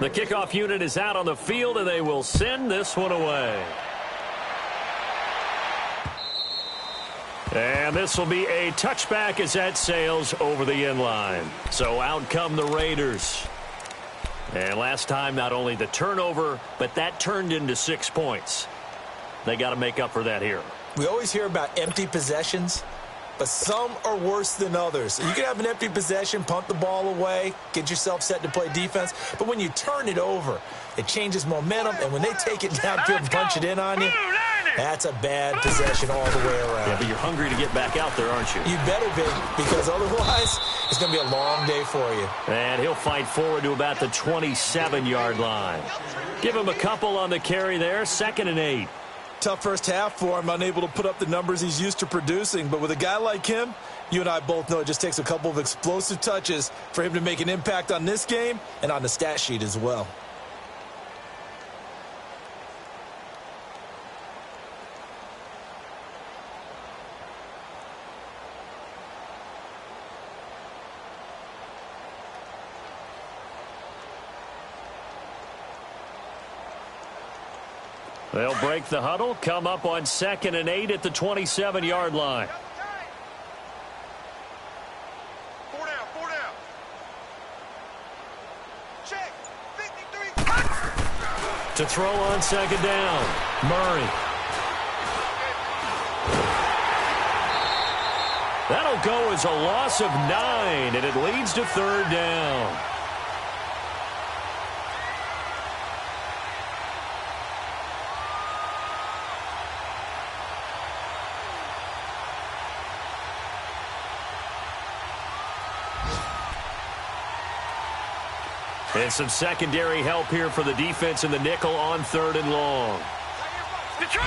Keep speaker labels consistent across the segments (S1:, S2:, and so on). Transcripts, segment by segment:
S1: The kickoff unit is out on the field, and they will send this one away. And this will be a touchback as that sails over the end line. So out come the Raiders. And last time, not only the turnover, but that turned into 6 points. They got to make up for that here.
S2: We always hear about empty possessions, but some are worse than others. You can have an empty possession, punt the ball away, get yourself set to play defense, but when you turn it over, it changes momentum, and when they take it downfield and punch it in on you, that's a bad possession all the way around.
S1: Yeah, but you're hungry to get back out there, aren't you?
S2: You better be, because otherwise it's going to be a long day for you.
S1: And he'll fight forward to about the 27-yard line. Give him a couple on the carry there, 2nd and 8.
S2: Tough first half for him, unable to put up the numbers he's used to producing. But with a guy like him, you and I both know it just takes a couple of explosive touches for him to make an impact on this game and on the stat sheet as well.
S1: They'll break the huddle, come up on 2nd and 8 at the 27-yard line.
S3: 4 down. Check. 53.
S1: To throw on 2nd down, Murray. That'll go as a loss of 9, and it leads to 3rd down. And some secondary help here for the defense in the nickel on 3rd and long.
S3: Detroit!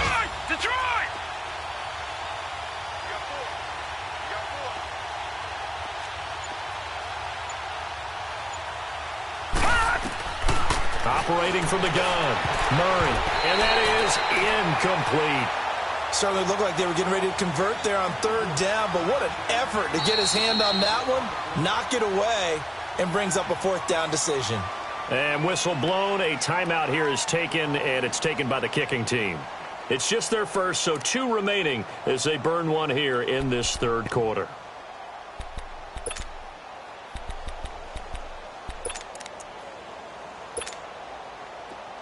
S1: Operating from the gun, Murray, and that is incomplete.
S2: Certainly looked like they were getting ready to convert there on 3rd down, but what an effort to get his hand on that one, knock it away, and brings up a 4th down decision.
S1: And whistle blown, a timeout here is taken, and it's taken by the kicking team. It's just their first, so 2 remaining as they burn one here in this 3rd quarter.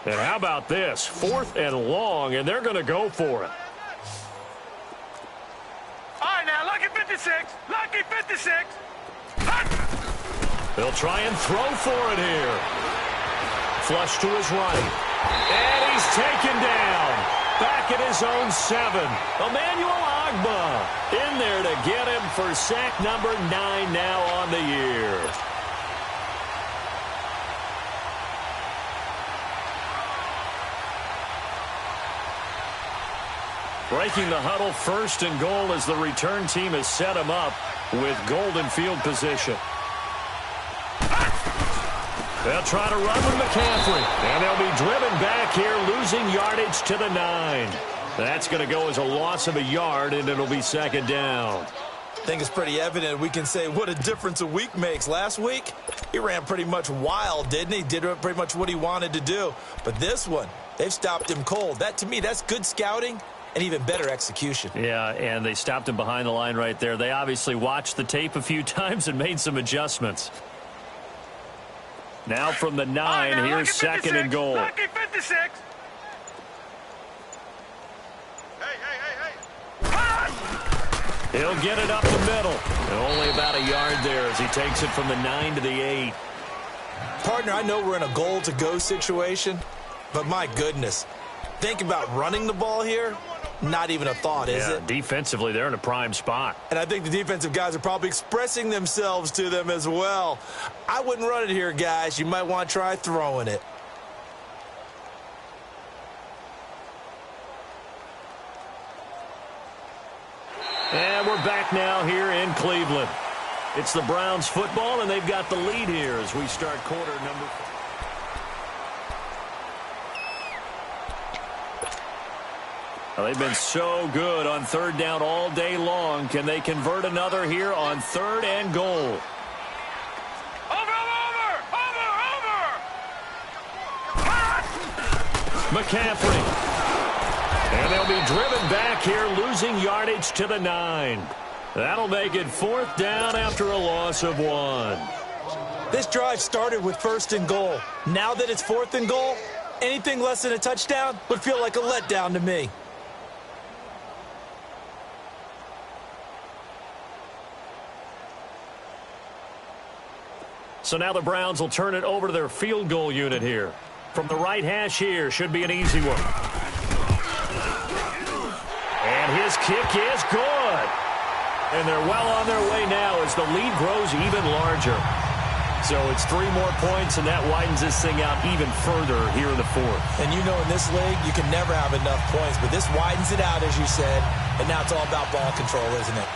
S1: And how about this? 4th and long, and they're going to go for it.
S3: All right, now, lucky 56. Lucky 56.
S1: They'll try and throw for it here. Flush to his right. And he's taken down. Back at his own 7. Emmanuel Agba in there to get him for sack number 9 now on the year. Breaking the huddle, 1st and goal as the return team has set him up with golden field position. They'll try to run with McCaffrey, and they'll be driven back here, losing yardage to the 9. That's going to go as a loss of a yard, and it'll be 2nd down.
S2: I think it's pretty evident. We can say what a difference a week makes. Last week, he ran pretty much wild, didn't he? Did pretty much what he wanted to do. But this one, they've stopped him cold. That, to me, that's good scouting and even better execution.
S1: Yeah, and they stopped him behind the line right there. They obviously watched the tape a few times and made some adjustments. Now from the 9, here's 2nd and goal.
S3: Lucky 56. Hey.
S1: He'll get it up the middle. And only about a yard there as he takes it from the 9 to the 8.
S2: Partner, I know we're in a goal-to-go situation, but my goodness, think about running the ball here. Not even a thought, is it?
S1: Defensively, they're in a prime spot.
S2: And I think the defensive guys are probably expressing themselves to them as well. I wouldn't run it here, guys. You might want to try throwing it.
S1: And we're back now here in Cleveland. It's the Browns football, and they've got the lead here as we start quarter number 4. Well, they've been so good on 3rd down all day long. Can they convert another here on 3rd and goal?
S3: Over!
S1: McCaffrey. And they'll be driven back here, losing yardage to the 9. That'll make it 4th down after a loss of 1.
S2: This drive started with 1st and goal. Now that it's 4th and goal, anything less than a touchdown would feel like a letdown to me.
S1: So now the Browns will turn it over to their field goal unit here. From the right hash here, should be an easy one. And his kick is good. And they're well on their way now as the lead grows even larger. So it's 3 more points, and that widens this thing out even further here in the 4th.
S2: And you know in this league, you can never have enough points, but this widens it out, as you said, and now it's all about ball control, isn't it?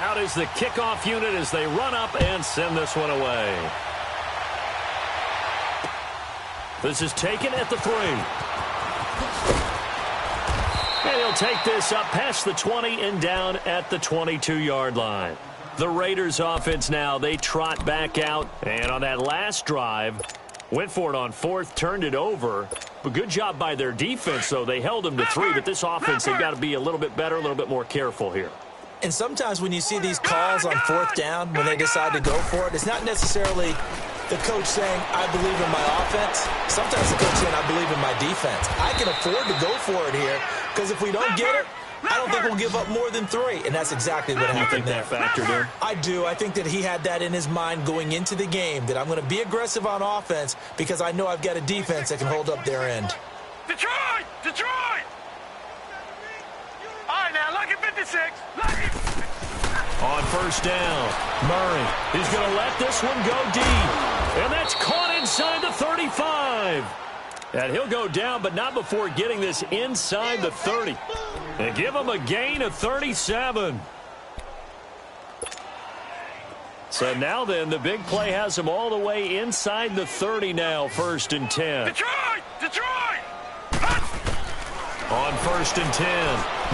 S1: Out is the kickoff unit as they run up and send this one away. This is taken at the 3. And he'll take this up past the 20 and down at the 22-yard line. The Raiders offense now, they trot back out. And on that last drive, went for it on 4th, turned it over. But good job by their defense, though. They held them to 3, but this offense, they've got to be a little bit better, a little bit more careful here.
S2: And sometimes when you see these calls on 4th down, when they decide to go for it, it's not necessarily the coach saying, I believe in my offense. Sometimes the coach saying, I believe in my defense. I can afford to go for it here because if we don't get it, I don't think we'll give up more than 3. And that's exactly what happened there.
S1: You think that factored in?
S2: I do. I think that he had that in his mind going into the game, that I'm going to be aggressive on offense because I know I've got a defense that can hold up their end.
S3: Detroit! Detroit! All right, now, lucky 56. Lucky.
S1: On 1st down, Murray. He's going to let this one go deep. And that's caught inside the 35. And he'll go down, but not before getting this inside the 30. And give him a gain of 37. So now then, the big play has him all the way inside the 30 now, 1st and 10.
S3: Detroit! Detroit!
S1: On 1st and 10,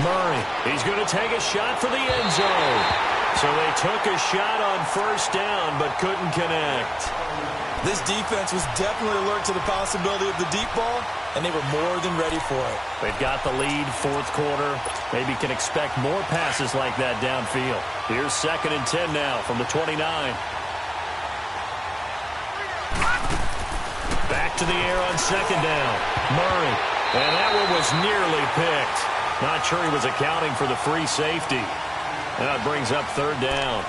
S1: Murray. He's going to take a shot for the end zone. So they took a shot on 1st down, but couldn't connect.
S2: This defense was definitely alert to the possibility of the deep ball, and they were more than ready for it.
S1: They've got the lead, 4th quarter. Maybe can expect more passes like that downfield. Here's 2nd and 10 now from the 29. Back to the air on 2nd down. Murray. And that one was nearly picked. Not sure he was accounting for the free safety. Now it brings up 3rd down.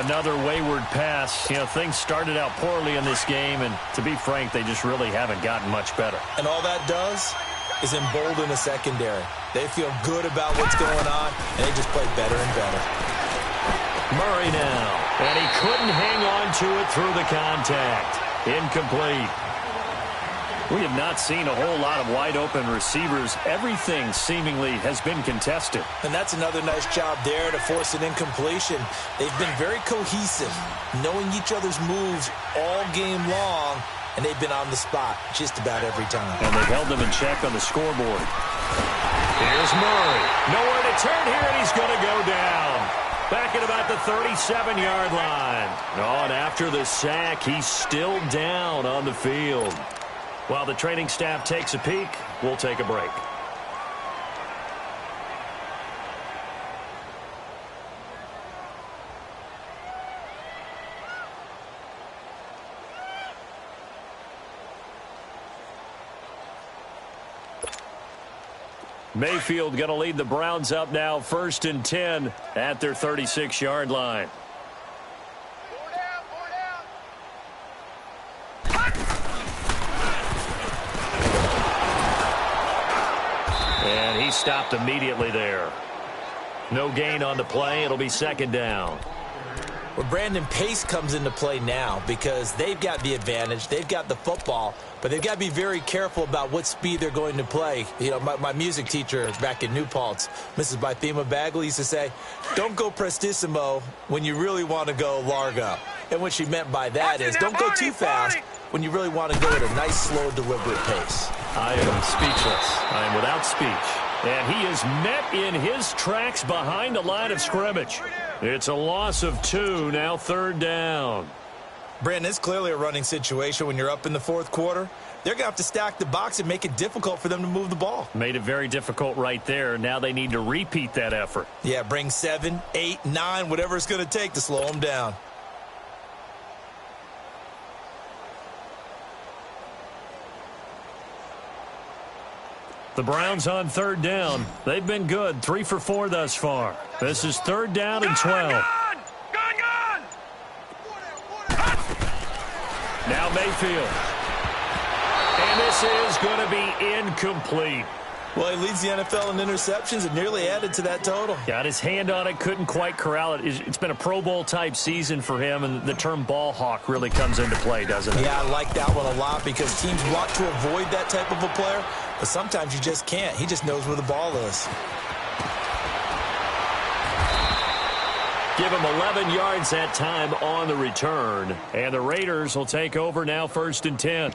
S1: Another wayward pass. You know, things started out poorly in this game, and to be frank, they just really haven't gotten much better.
S2: And all that does is embolden the secondary. They feel good about what's going on, and they just play better and better.
S1: Murray now. And he couldn't hang on to it through the contact. Incomplete. We have not seen a whole lot of wide-open receivers. Everything seemingly has been contested.
S2: And that's another nice job there to force an incompletion. They've been very cohesive, knowing each other's moves all game long, and they've been on the spot just about every time.
S1: And they've held them in check on the scoreboard. Here's Murray. Nowhere to turn here, and he's going to go down. Back at about the 37-yard line. Oh, and after the sack, he's still down on the field. While the training staff takes a peek, we'll take a break. Mayfield going to lead the Browns up now, 1st and 10 at their 36-yard line. And he stopped immediately there. No gain on the play. It'll be 2nd down.
S2: Well, Brandon, pace comes into play now because they've got the advantage. They've got the football, but they've got to be very careful about what speed they're going to play. You know, my music teacher back in New Paltz, Mrs. Bythema Bagley, used to say, don't go prestissimo when you really want to go largo. And what she meant by that is don't go too fast when you really want to go at a nice, slow, deliberate pace.
S1: I am speechless. I am without speech. And he is met in his tracks behind the line of scrimmage. It's a loss of 2, now 3rd down.
S2: Brandon, it's clearly a running situation when you're up in the 4th quarter. They're going to have to stack the box and make it difficult for them to move the ball.
S1: Made it very difficult right there. Now they need to repeat that effort.
S2: Yeah, bring 7, 8, 9, whatever it's going to take to slow them down.
S1: The Browns on 3rd down. They've been good, 3 for 4 thus far. This is 3rd down and 12.
S3: Gone!
S1: Now Mayfield. And this is going to be incomplete.
S2: Well, he leads the NFL in interceptions and nearly added to that total.
S1: Got his hand on it, couldn't quite corral it. It's been a Pro Bowl-type season for him, and the term ball hawk really comes into play, doesn't it?
S2: Yeah, I like that one a lot because teams want to avoid that type of a player, but sometimes you just can't. He just knows where the ball is.
S1: Give him 11 yards that time on the return, and the Raiders will take over now 1st and 10.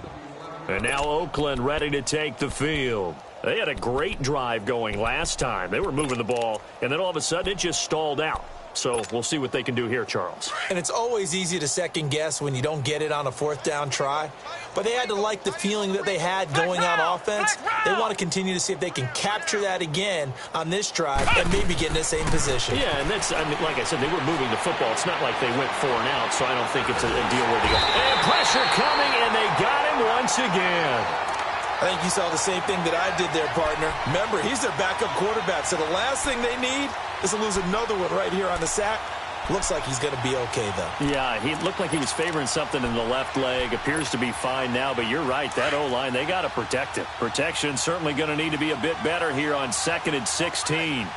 S1: And now Oakland ready to take the field. They had a great drive going last time. They were moving the ball, and then all of a sudden it just stalled out. So we'll see what they can do here, Charles.
S2: And it's always easy to second-guess when you don't get it on a 4th down try. But they had to like the feeling that they had going on offense. They want to continue to see if they can capture that again on this drive and maybe get in the same position.
S1: Yeah, and that's, I mean, like I said, they were moving the football. It's not like they went 4 and out, so I don't think it's a deal where they go. And pressure coming, and they got him once again.
S2: I think you saw the same thing that I did there, partner. Remember, he's their backup quarterback, so the last thing they need is to lose another one right here on the sack. Looks like he's going to be okay, though.
S1: Yeah, he looked like he was favoring something in the left leg. Appears to be fine now, but you're right. That O-line, they got to protect it. Protection certainly going to need to be a bit better here on 2nd and 16.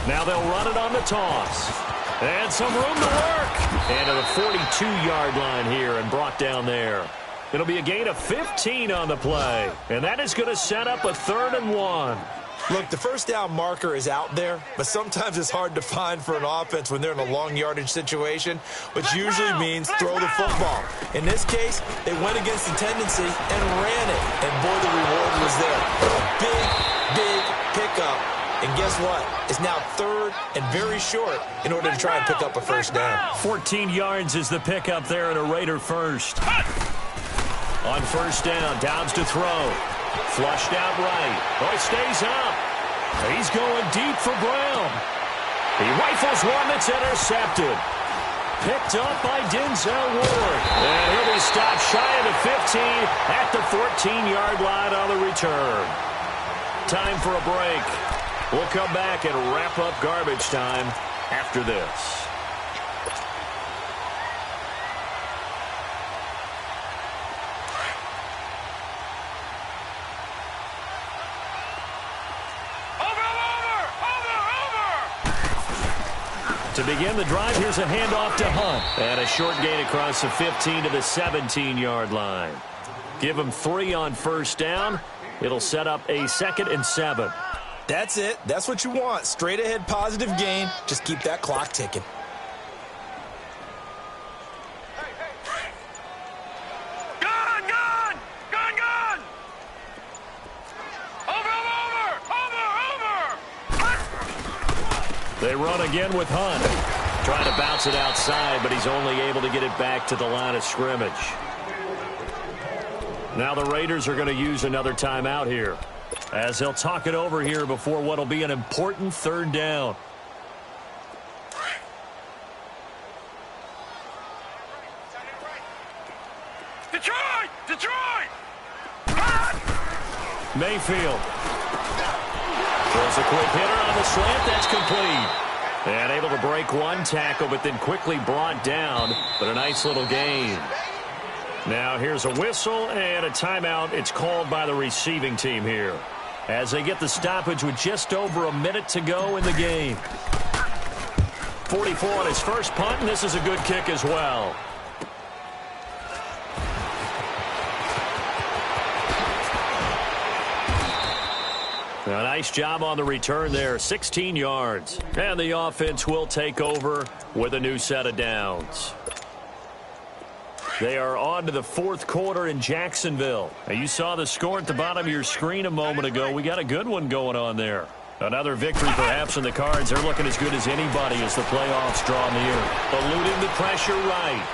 S1: Now they'll run it on the toss. And some room to work. And to the 42-yard line here and brought down there. It'll be a gain of 15 on the play. And that is going to set up a 3rd and 1.
S2: Look, the 1st down marker is out there, but sometimes it's hard to find for an offense when they're in a long yardage situation, which usually means throw the football. In this case, they went against the tendency and ran it. And boy, the reward was there. Big pickup. And guess what? It's now 3rd and very short in order to try and pick up a 1st down.
S1: 14 yards is the pickup there and a Raider first. On 1st down, Downs to throw. Flushed out right. Oh, it stays up. He's going deep for Brown. He rifles one that's intercepted. Picked up by Denzel Ward. And he'll be stopped shy of the 15 at the 14-yard line on the return. Time for a break. We'll come back and wrap up garbage time after this. To begin the drive, here's a handoff to Hunt. And a short gain across the 15 to the 17-yard line. Give him 3 on 1st down. It'll set up a 2nd and 7.
S2: That's it. That's what you want. Straight ahead positive gain. Just keep that clock ticking.
S3: Gone! Over!
S1: They run again with Hunt. Trying to bounce it outside, but he's only able to get it back to the line of scrimmage. Now the Raiders are going to use another timeout here, as they'll talk it over here before what will be an important 3rd down.
S3: Detroit!
S1: Mayfield throws a quick hitter on the slant. That's complete. And able to break one tackle, but then quickly brought down. But a nice little gain. Now here's a whistle and a timeout. It's called by the receiving team here, as they get the stoppage with just over a minute to go in the game. 44 on his first punt, and this is a good kick as well. A nice job on the return there, 16 yards. And the offense will take over with a new set of downs. They are on to the fourth quarter in Jacksonville. You saw the score at the bottom of your screen a moment ago. We got a good one going on there. Another victory perhaps in the cards. They're looking as good as anybody as the playoffs draw near. Eluding the pressure right.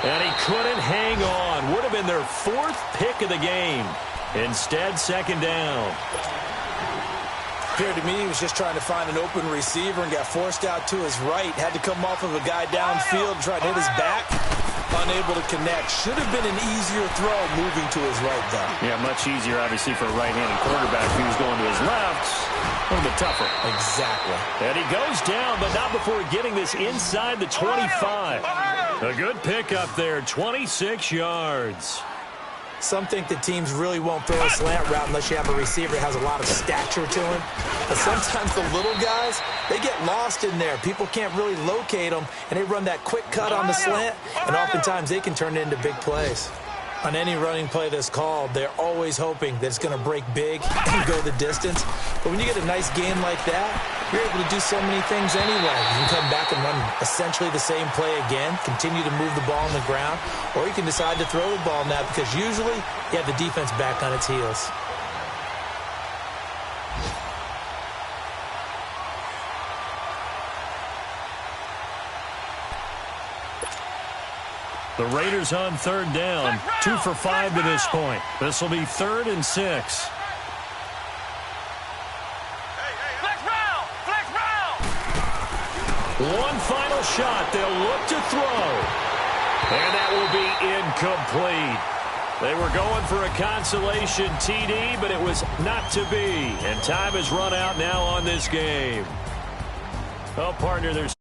S1: And he couldn't hang on. Would have been their fourth pick of the game. Instead, second down.
S2: Appeared to me he was just trying to find an open receiver and got forced out to his right. Had to come off of a guy downfield, try to hit his back. Unable to connect. Should have been an easier throw moving to his right, though.
S1: Yeah, much easier, obviously, for a right-handed quarterback. If he was going to his left, a little bit tougher.
S2: Exactly.
S1: And he goes down, but not before getting this inside the 25. A good pickup there, 26 yards.
S2: Some think that teams really won't throw a slant route unless you have a receiver that has a lot of stature to him. But sometimes the little guys, they get lost in there. People can't really locate them, and they run that quick cut on the slant, and oftentimes they can turn it into big plays. On any running play that's called, they're always hoping that it's going to break big and go the distance. But when you get a nice gain like that, you're able to do so many things anyway. You can come back and run essentially the same play again, continue to move the ball on the ground, or you can decide to throw the ball now because usually you have the defense back on its heels.
S1: The Raiders on third down, 2 for 5 to this point. This will be 3rd and 6. One final shot. They'll look to throw. And that will be incomplete. They were going for a consolation TD, but it was not to be. And time has run out now on this game. Oh, partner, there's